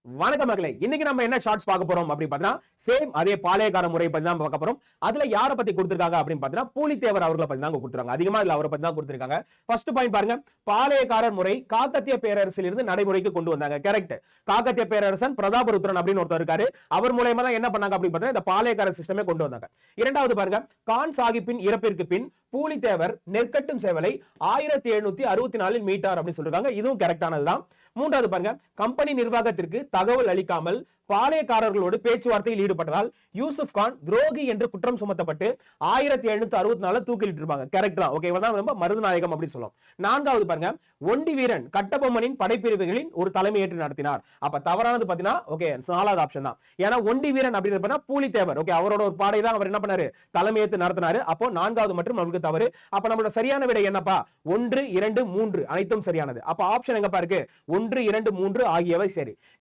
வணக்கம் மகளே, இன்னைக்கு நம்ம என்ன ஷார்ட்ஸ் பார்க்க போறோம் அப்படின்னு பார்த்தீங்கன்னா சேம் அதே பாளையக்கார முறை பத்தி தான் பார்க்க போறோம். அதுல யாரை பத்தி கொடுத்திருக்காங்க அப்படின்னு பார்த்தீங்கன்னா பூலித்தேவர் அவர்களை பத்தி தான் கொடுத்திருக்காங்க. அதிகமா இதுல அவரை பத்தி தான் கொடுத்திருக்காங்க. ஃபர்ஸ்ட் பாயிண்ட் பாருங்க, பாளையக்காரர் முறை காக்கத்திய பேரரசில் இருந்து நடைமுறைக்கு கொண்டு வந்தாங்க. கரெக்ட். காக்கத்திய பேரரசன் பிரதாபருத்ரன் அப்படின்னு ஒருத்தர் இருக்காரு. அவர் மூலமா தான் என்ன பண்ணாங்க அப்படின்னு பார்த்தீங்கன்னா இந்த பாளையக்கார சிஸ்டமே கொண்டு வந்தாங்க. இரண்டாவது பாருங்க, கான் சாஹிப்பின் இறப்பிற்கு பின் பூலித்தேவர் நெற்கட்டும் சேவலை 1764 மீட்டார் அப்படின்னு சொல்றாங்க. இதுவும் கரெக்டானதுதான். மூன்றாவது பாருங்க, கம்பெனி நிர்வாகத்திற்கு தகவல் அளிக்காமல் பாளையக்காரர்களோடு பேச்சுவார்த்தையில் ஈடுபட்டதால் யூசுப் கான் துரோகி என்று குற்றம் சுமத்தப்பட்டு 1764 தூக்கிலிட்டு இருப்பாங்க. கரெக்ட் தான். ஓகே, இவர்தான் ரொம்ப மருதுநாயகம் அப்படி சொல்லும். நான்காவது பாருங்க, ஒண்டி வீரன் கட்டபொம்மனின் படைப்பிரிவுகளின் ஒரு தலைமையேற்று நடத்தினார். அப்ப தவறானது பாத்தீங்கன்னா ஓகே நாலாவது ஆப்ஷன் தான். ஏன்னா ஒண்டி வீரன் அப்படின்னு பூலித்தேவர் ஓகே அவரோட ஒரு பாடை தான் அவர் என்ன பண்ணாரு, தலைமையேற்று நடத்தினாரு. அப்போ நான்காவது மற்றும் நமக்கு தவறு. அப்ப நம்மளோட சரியான விடை என்னப்பா, 1, 2, 3 அனைத்தும் சரியானது. அப்ப ஆப்ஷன் எங்கப்பா இருக்கு, 1, 2, 3 ஆகியவை சரி.